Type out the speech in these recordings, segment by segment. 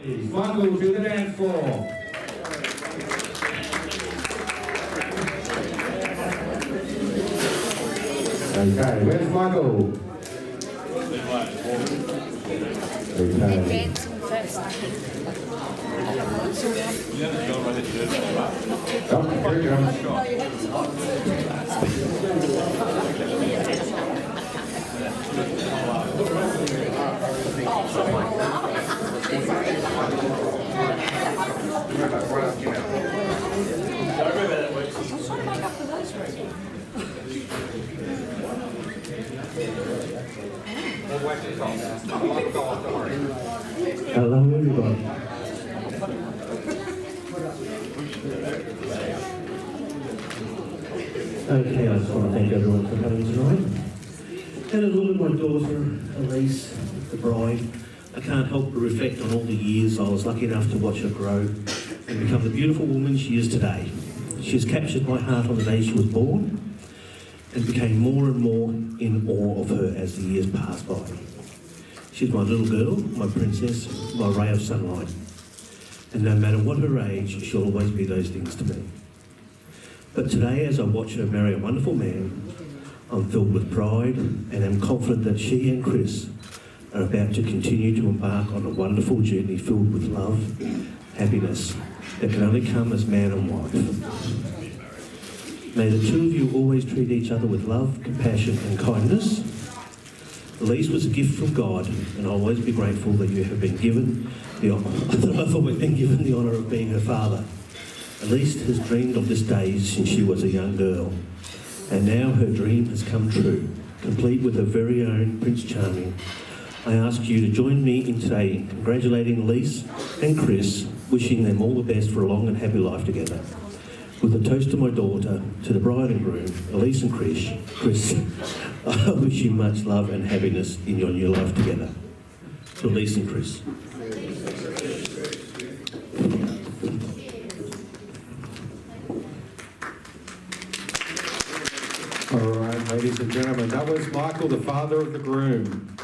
Please, Michael to the dance floor. Okay, where's Michael? Okay. Oh, here he Hello everybody. Okay, I just want to thank everyone for coming tonight. And along with my daughter, Alyce, the bride, I can't help but reflect on all the years I was lucky enough to watch her grow and become the beautiful woman she is today. She has captured my heart on the day she was born and became more and more in awe of her as the years passed by. She's my little girl, my princess, my ray of sunlight. And no matter what her age, she'll always be those things to me. But today, as I watch her marry a wonderful man, I'm filled with pride and am confident that she and Chris are about to continue to embark on a wonderful journey filled with love, happiness that can only come as man and wife. May the two of you always treat each other with love, compassion and kindness. Alyce was a gift from God, and I'll always be grateful that you have been given the honour. I've always been given the honour of being her father. Alyce has dreamed of this day since she was a young girl, and now her dream has come true, complete with her very own Prince Charming. I ask you to join me in today in congratulating Alyce and Chris, wishing them all the best for a long and happy life together. With a toast to my daughter, to the bride and groom, Alyce and Chris, I wish you much love and happiness in your new life together. To Alyce and Chris. All right, ladies and gentlemen, that was Michael, the father of the groom.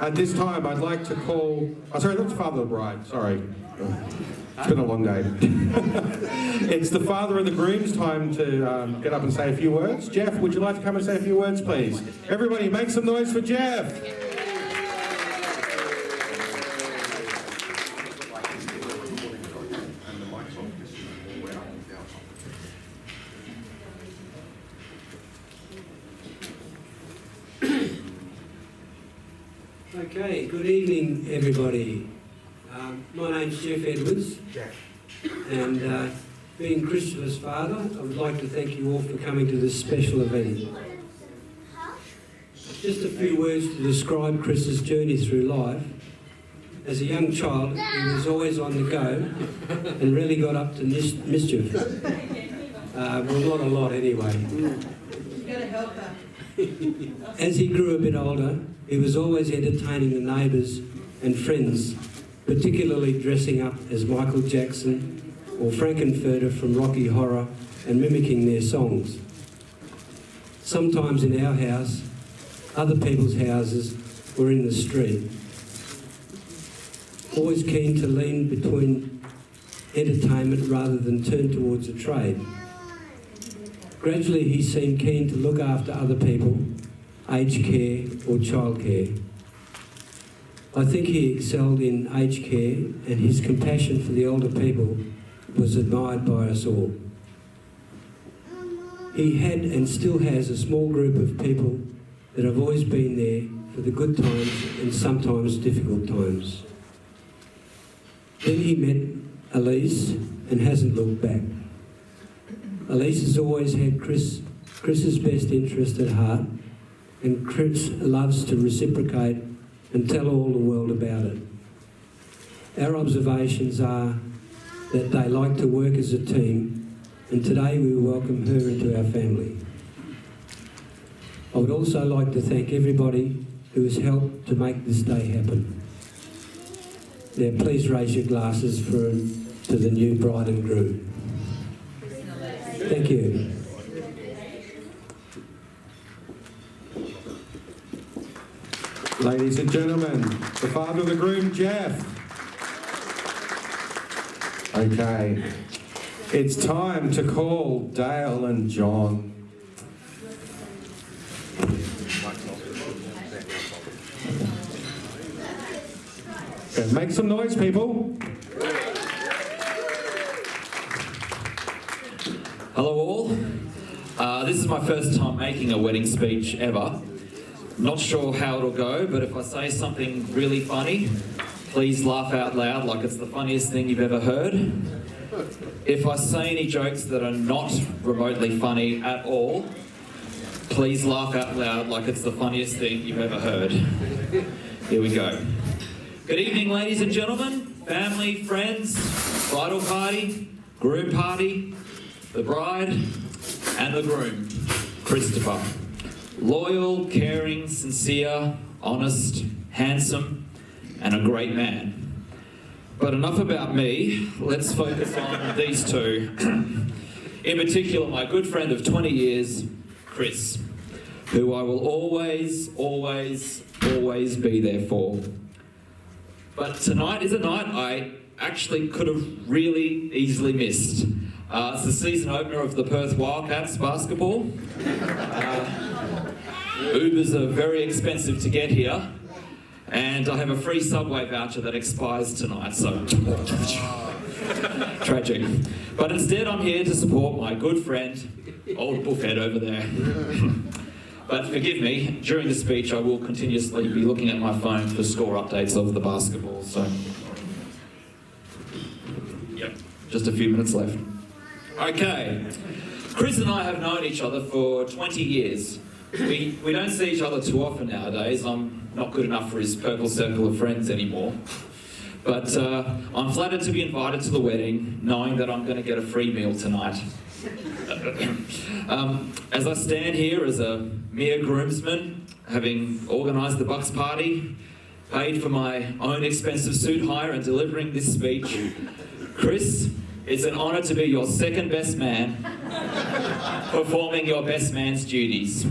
At this time, I'd like to call... Oh, sorry, that's the father of the bride, sorry. It's been a long day. It's the father of the groom's time to get up and say a few words. Geoff, would you like to come and say a few words, please? Everybody, make some noise for Geoff. Okay, good evening everybody. My name's Geoff Edwards, and being Christopher's father, I would like to thank you all for coming to this special event. Just a few words to describe Chris's journey through life. As a young child, he was always on the go and really got up to mischief. Well, not a lot anyway. You've got to help her. As he grew a bit older, he was always entertaining the neighbours and friends, particularly dressing up as Michael Jackson or Frankenfurter from Rocky Horror and mimicking their songs. Sometimes in our house, other people's houses, or in the street. Always keen to lean between entertainment rather than turn towards a trade. Gradually he seemed keen to look after other people, aged care or childcare. I think he excelled in aged care, and his compassion for the older people was admired by us all. He had and still has a small group of people that have always been there for the good times and sometimes difficult times. Then he met Alyce and hasn't looked back. Alyce has always had Chris's best interest at heart, and Chris loves to reciprocate and tell all the world about it. Our observations are that they like to work as a team, and today we welcome her into our family. I would also like to thank everybody who has helped to make this day happen. Now please raise your glasses to the new bride and groom. Thank you. Ladies and gentlemen, the father of the groom, Geoff. Okay. It's time to call Dale and John. Okay, make some noise, people. Hello all. This is my first time making a wedding speech ever. Not sure how it'll go, but if I say something really funny, please laugh out loud like it's the funniest thing you've ever heard. If I say any jokes that are not remotely funny at all, please laugh out loud like it's the funniest thing you've ever heard. Here we go. Good evening, ladies and gentlemen, family, friends, bridal party, groom party, the bride, and the groom, Christopher. Loyal, caring, sincere, honest, handsome, and a great man. But enough about me, let's focus on these two. In particular, my good friend of 20 years, Chris, who I will always, always, always be there for. But tonight is a night I actually could have really easily missed. It's the season opener of the Perth Wildcats basketball. Ubers are very expensive to get here, and I have a free Subway voucher that expires tonight, so tragic. But instead I'm here to support my good friend, old buffhead over there. But forgive me, during the speech I will continuously be looking at my phone for score updates of the basketball, so... Yep, just a few minutes left. Okay, Chris and I have known each other for 20 years. We don't see each other too often nowadays. I'm not good enough for his purple circle of friends anymore. But I'm flattered to be invited to the wedding, knowing that I'm going to get a free meal tonight. As I stand here as a mere groomsman, having organised the Bucks party, paid for my own expensive suit hire and delivering this speech, Chris, it's an honour to be your second best man, performing your best man's duties.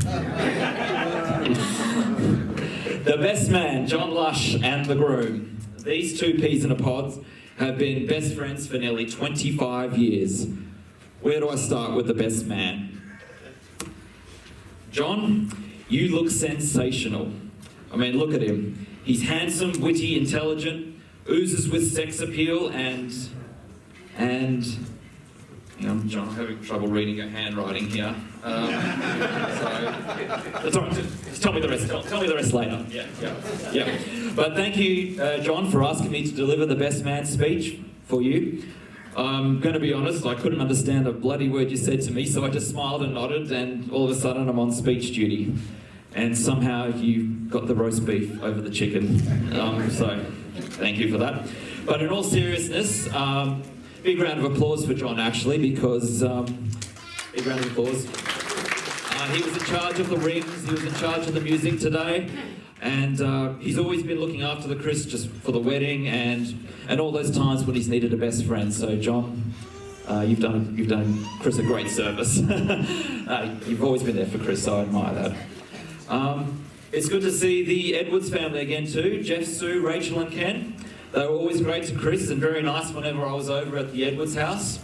The best man, John Lush, and the groom. These two peas in a pod have been best friends for nearly 25 years. Where do I start with the best man? John, you look sensational. I mean, look at him. He's handsome, witty, intelligent, oozes with sex appeal and hang on, John, I'm having trouble reading your handwriting here. So that's all right. Just tell me the rest. Tell me the rest later. Yeah. But thank you, John, for asking me to deliver the best man speech for you. I'm going to be honest, I couldn't understand a bloody word you said to me, so I just smiled and nodded, and all of a sudden I'm on speech duty. And somehow you got the roast beef over the chicken. So thank you for that. But in all seriousness, big round of applause for John, actually, because... big round of applause. He was in charge of the rings, he was in charge of the music today, and he's always been looking after the Chris just for the wedding and all those times when he's needed a best friend. So, John, you've done Chris a great service. You've always been there for Chris, so I admire that. It's good to see the Edwards family again too, Geoff, Sue, Rachel and Ken. They were always great to Chris and very nice whenever I was over at the Edwards house.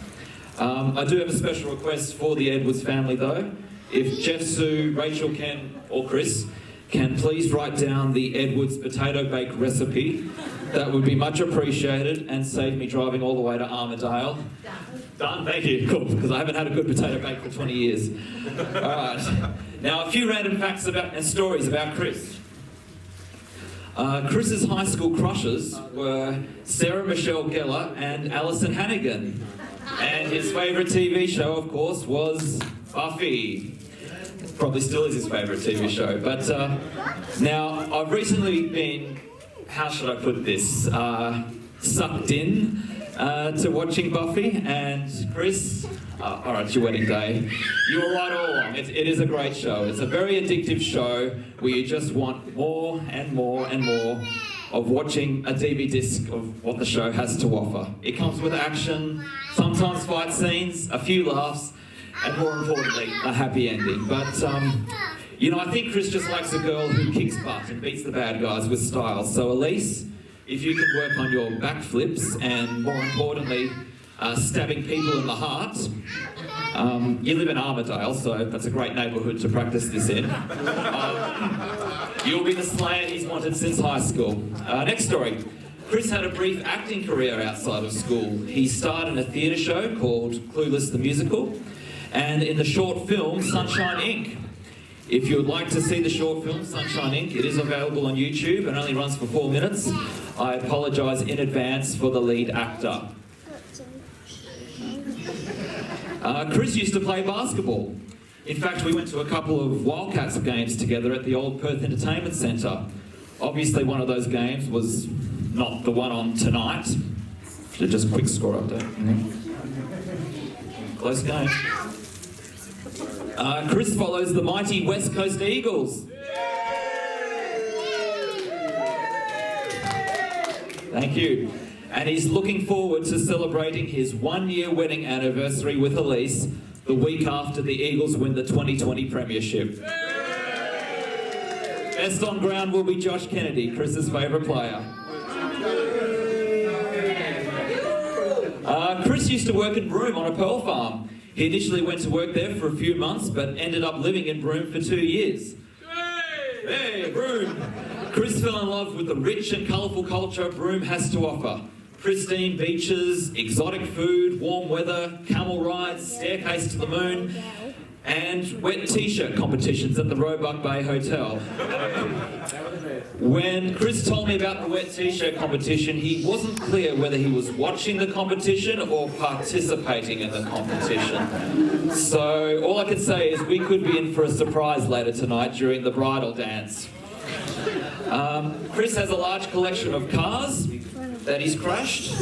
I do have a special request for the Edwards family though. If Geoff, Sue, Rachel, Ken or Chris can please write down the Edwards potato bake recipe, that would be much appreciated and save me driving all the way to Armidale. Done, thank you, cool, because I haven't had a good potato bake for 20 years. All right, now a few random facts and stories about Chris. Chris's high school crushes were Sarah Michelle Gellar and Alison Hannigan. And his favourite TV show, of course, was Buffy. Probably still is his favourite TV show. But now, I've recently been, how should I put this, sucked in to watching Buffy. And Chris, all right, it's your wedding day. You were right all along. It is a great show. It's a very addictive show where you just want more and more and more of watching a DVD disc of what the show has to offer. It comes with action, sometimes fight scenes, a few laughs, and more importantly, a happy ending. But, you know, I think Chris just likes a girl who kicks butt and beats the bad guys with style. So, Alyce, if you can work on your backflips and, more importantly, stabbing people in the heart. You live in Armidale, so that's a great neighbourhood to practice this in. You'll be the slayer he's wanted since high school. Next story. Chris had a brief acting career outside of school. He starred in a theatre show called Clueless the Musical, and in the short film Sunshine Inc. If you would like to see the short film Sunshine Inc., it is available on YouTube and only runs for 4 minutes. I apologise in advance for the lead actor. Chris used to play basketball. In fact, we went to a couple of Wildcats games together at the old Perth Entertainment Centre. Obviously, one of those games was not the one on tonight. So just a quick score update. Close game. Chris follows the mighty West Coast Eagles. Thank you. And he's looking forward to celebrating his 1-year wedding anniversary with Alyce the week after the Eagles win the 2020 Premiership. Best on ground will be Josh Kennedy, Chris's favourite player. Chris used to work in Broome on a pearl farm. He initially went to work there for a few months, but ended up living in Broome for 2 years. Hey, Broome! Chris fell in love with the rich and colourful culture Broome has to offer. Pristine beaches, exotic food, warm weather, camel rides, staircase to the moon, and wet t-shirt competitions at the Roebuck Bay Hotel. When Chris told me about the wet t-shirt competition, he wasn't clear whether he was watching the competition or participating in the competition. So all I can say is we could be in for a surprise later tonight during the bridal dance. Chris has a large collection of cars that he's crashed.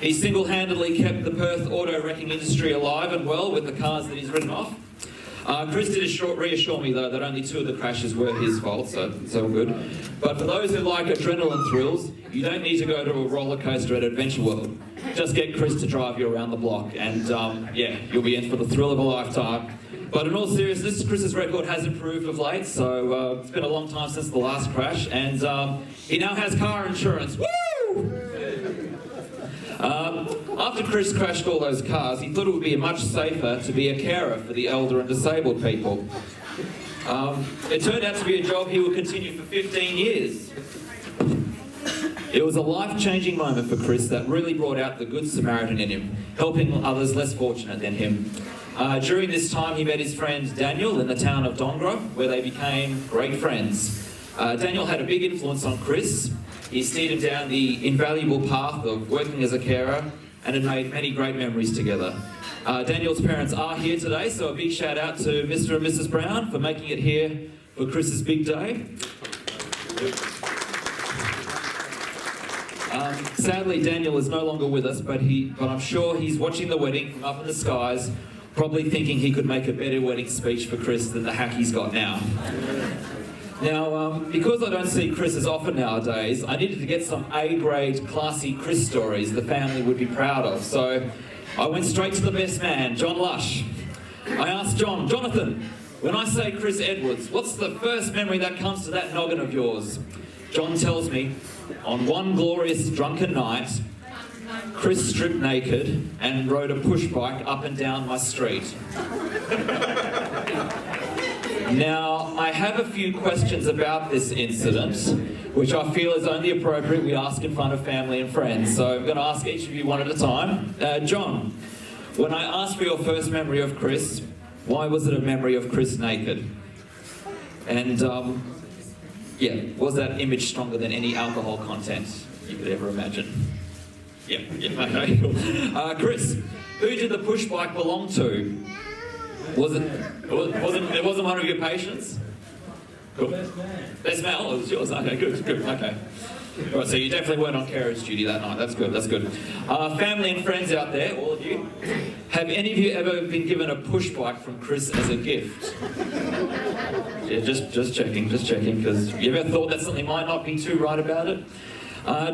He single-handedly kept the Perth auto wrecking industry alive and well with the cars that he's ridden off. Chris did reassure me, though, that only 2 of the crashes were his fault, so it's all good. But for those who like adrenaline thrills, you don't need to go to a roller coaster at Adventure World. Just get Chris to drive you around the block, and yeah, you'll be in for the thrill of a lifetime. But in all seriousness, Chris's record has improved of late, so it's been a long time since the last crash, and he now has car insurance. Woo! After Chris crashed all those cars, he thought it would be much safer to be a carer for the elder and disabled people. It turned out to be a job he would continue for 15 years. It was a life-changing moment for Chris that really brought out the good Samaritan in him, helping others less fortunate than him. During this time, he met his friend Daniel in the town of Dongra, where they became great friends. Daniel had a big influence on Chris. He steered him down the invaluable path of working as a carer and had made many great memories together. Daniel's parents are here today, so a big shout out to Mr. and Mrs. Brown for making it here for Chris's big day. Sadly, Daniel is no longer with us, but I'm sure he's watching the wedding from up in the skies, probably thinking he could make a better wedding speech for Chris than the hack he's got now. Now, because I don't see Chris as often nowadays, I needed to get some A-grade, classy Chris stories the family would be proud of. So I went straight to the best man, John Lush. I asked Jonathan, when I say Chris Edwards, what's the first memory that comes to that noggin of yours? John tells me, on one glorious drunken night, Chris stripped naked and rode a push bike up and down my street. Now, I have a few questions about this incident, which I feel is only appropriate we ask in front of family and friends. So I'm going to ask each of you one at a time. John, when I asked for your first memory of Chris, why was it a memory of Chris naked? And, yeah, was that image stronger than any alcohol content you could ever imagine? Yeah, okay, cool. Chris, who did the push bike belong to? It wasn't one of your patients? Cool. Best man. Oh, it was yours. Okay, good, okay. All right, so you definitely weren't on carriage duty that night. That's good. Family and friends out there, all of you, have any of you ever been given a push bike from Chris as a gift? Yeah, just checking, because you ever thought that something might not be too right about it?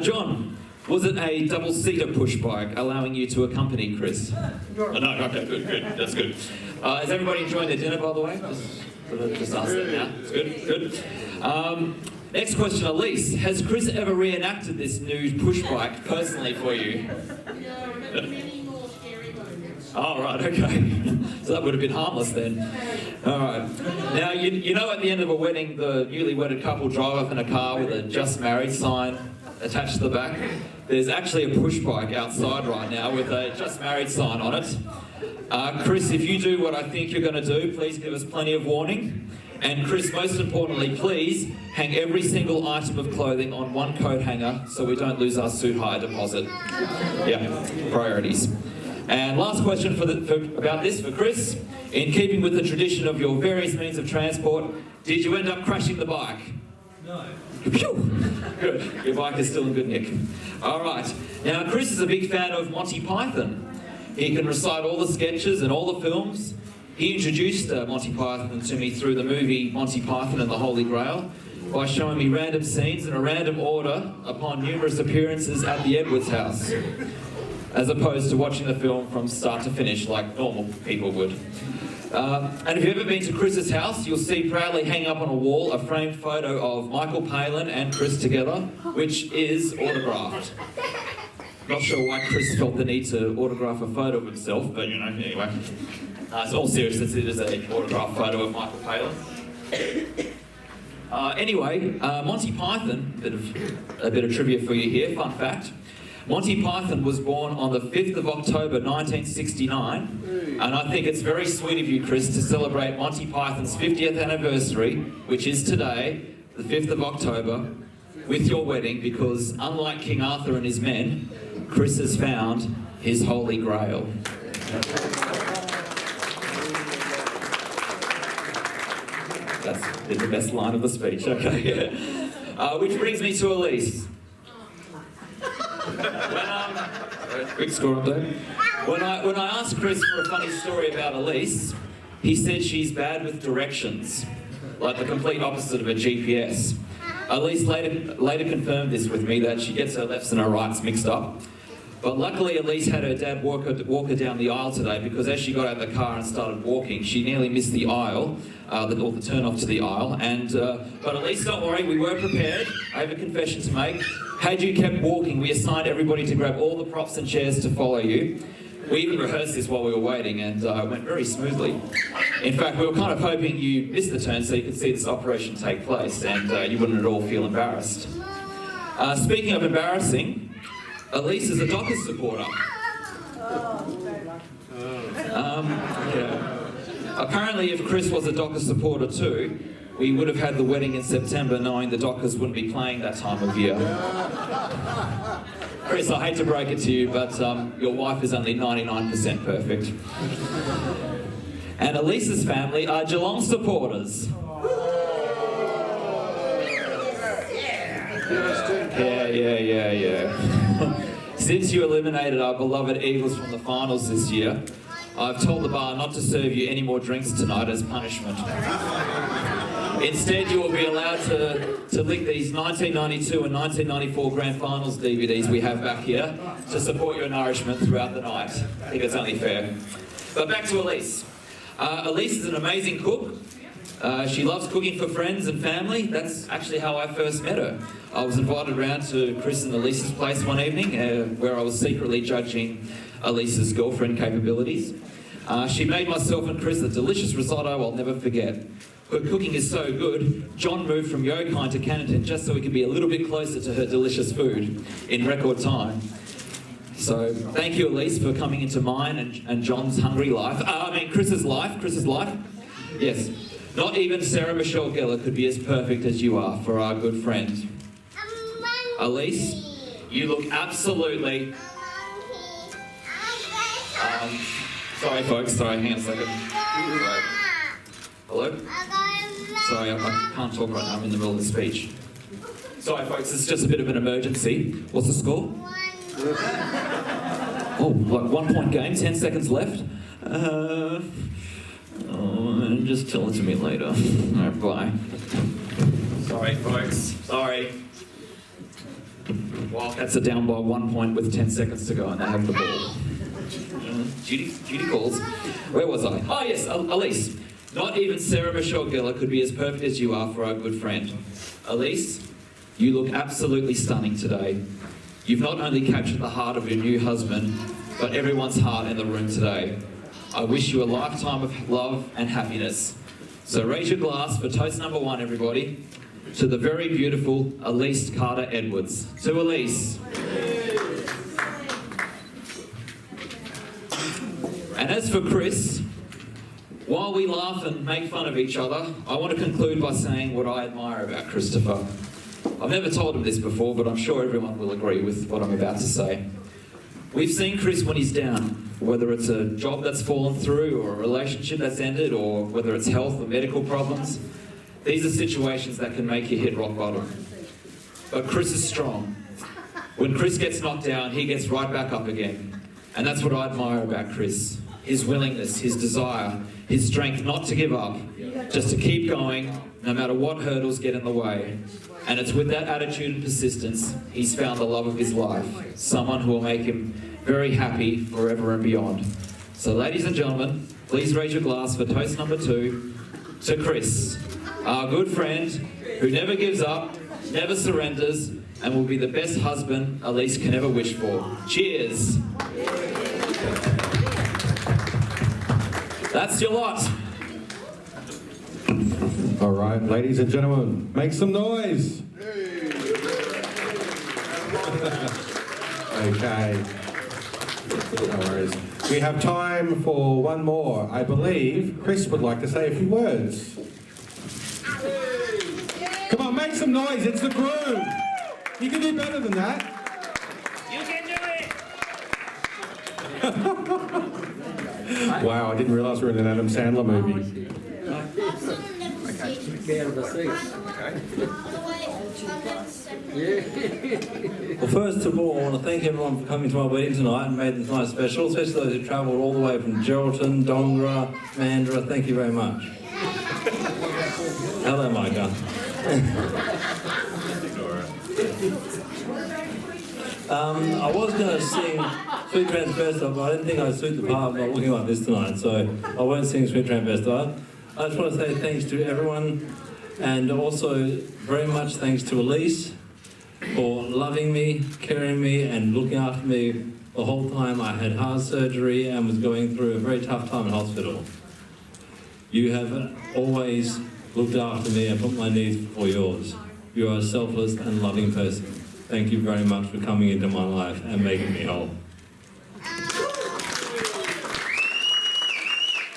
John, was it a double-seater push bike allowing you to accompany Chris? No, okay, good, that's good. Is everybody enjoying their dinner, by the way? Just ask that now. It's good. Next question, Alyce. Has Chris ever reenacted this nude push bike personally for you? No, but many more scary moments. Oh, right, okay. So that would have been harmless then. All right. Now, you know at the end of a wedding, the newly wedded couple drive off in a car with a just married sign attached to the back. There's actually a push bike outside right now with a just married sign on it. Chris, if you do what I think you're going to do, please give us plenty of warning. And Chris, most importantly, please hang every single item of clothing on one coat hanger so we don't lose our suit hire deposit. Yeah, priorities. And last question about this for Chris. In keeping with the tradition of your various means of transport, did you end up crashing the bike? No. Phew. Good. Your bike is still in good nick. All right. Now, Chris is a big fan of Monty Python. He can recite all the sketches and all the films. He introduced Monty Python to me through the movie Monty Python and the Holy Grail by showing me random scenes in a random order upon numerous appearances at the Edwards house, as opposed to watching the film from start to finish like normal people would. And if you've ever been to Chris's house, you'll see proudly hanging up on a wall a framed photo of Michael Palin and Chris together, which is autographed. Not sure why Chris felt the need to autograph a photo of himself, but you know, anyway. It's all seriousness, it is an autographed photo of Michael Palin. Anyway, Monty Python, a bit of trivia for you here, fun fact. Monty Python was born on the 5th of October 1969, and I think it's very sweet of you, Chris, to celebrate Monty Python's 50th anniversary, which is today, the 5th of October, with your wedding, because unlike King Arthur and his men, Chris has found his holy grail. That's the best line of the speech, okay. Which brings me to Alyce. Quick score update. When I asked Chris for a funny story about Alyce, he said she's bad with directions, like the complete opposite of a GPS. Alyce later confirmed this with me, that she gets her lefts and her rights mixed up. But luckily Alyce had her dad walk her down the aisle today, because as she got out of the car and started walking, she nearly missed the aisle, or the turn off to the aisle. But Alyce, don't worry, we were prepared. I have a confession to make. Had you kept walking, we assigned everybody to grab all the props and chairs to follow you. We even rehearsed this while we were waiting, and it went very smoothly. In fact, we were kind of hoping you missed the turn so you could see this operation take place, and you wouldn't at all feel embarrassed. Speaking of embarrassing, Alyce is a Dockers supporter. Yeah. Apparently, if Chris was a Dockers supporter too, we would have had the wedding in September knowing the Dockers wouldn't be playing that time of year. Chris, I hate to break it to you, but your wife is only 99% perfect. And Alyce's family are Geelong supporters. Yeah. Since you eliminated our beloved Eagles from the finals this year, I've told the bar not to serve you any more drinks tonight as punishment. Instead, you will be allowed to lick these 1992 and 1994 Grand Finals DVDs we have back here to support your nourishment throughout the night. I think it's only fair. But back to Alyce. Alyce is an amazing cook. She loves cooking for friends and family. That's actually how I first met her. I was invited around to Chris and Alyce's place one evening where I was secretly judging Alyce's girlfriend capabilities. She made myself and Chris a delicious risotto I'll never forget. Her cooking is so good, John moved from Yokine to Canterton just so he could be a little bit closer to her delicious food in record time. So thank you, Alyce, for coming into mine and John's hungry life. Chris's life. Yes. Not even Sarah Michelle Gellar could be as perfect as you are for our good friend. Alyce, you look absolutely... sorry folks, hang on a second. Right. Hello? Sorry, I can't talk right now, I'm in the middle of the speech. Sorry folks, it's just a bit of an emergency. What's the score? Oh, like 1 point game, 10 seconds left. Just tell it to me later. Alright, bye. Sorry folks, sorry. Wildcats are down by 1 point with 10 seconds to go and they have the ball. Duty calls. Where was I? Oh yes, Alyce. Not even Sarah Michelle Gellar could be as perfect as you are for our good friend. Alyce, You look absolutely stunning today. You've not only captured the heart of your new husband, but everyone's heart in the room today. I wish you a lifetime of love and happiness. So raise your glass for toast number 1, everybody, to the very beautiful Alyce Carter Edwards. To Alyce. And as for Chris, while we laugh and make fun of each other, I want to conclude by saying what I admire about Christopher. I've never told him this before, but I'm sure everyone will agree with what I'm about to say. We've seen Chris when he's down, whether it's a job that's fallen through or a relationship that's ended, or whether it's health or medical problems. These are situations that can make you hit rock bottom. But Chris is strong. When Chris gets knocked down, he gets right back up again. And that's what I admire about Chris. His willingness, his desire, his strength not to give up, just to keep going, no matter what hurdles get in the way. And it's with that attitude and persistence, he's found the love of his life, someone who will make him very happy forever and beyond. So ladies and gentlemen, please raise your glass for toast number 2 to Chris, our good friend who never gives up, never surrenders, and will be the best husband Alyce can ever wish for. Cheers. That's your lot. All right, ladies and gentlemen, make some noise. Okay. No worries. We have time for one more. I believe Chris would like to say a few words. Come on, make some noise. It's the groom. You can do better than that. You can do it! Wow, I didn't realise we were in an Adam Sandler movie. Well, first of all, I want to thank everyone for coming to my wedding tonight and made this night special, especially those who travelled all the way from Geraldton, Dongara, Mandurah. Thank you very much. Hello, Micah. I was going to sing Sweet Transvestite, but I didn't think I'd suit the part of not looking like this tonight, so I won't sing Sweet Transvestite. I just want to say thanks to everyone, and also very much thanks to Alyce for loving me, caring me, and looking after me the whole time I had heart surgery and was going through a very tough time in hospital. You have always looked after me and put my needs before yours. You are a selfless and loving person. Thank you very much for coming into my life and making me whole.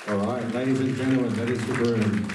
All right, ladies and gentlemen, that is the groom.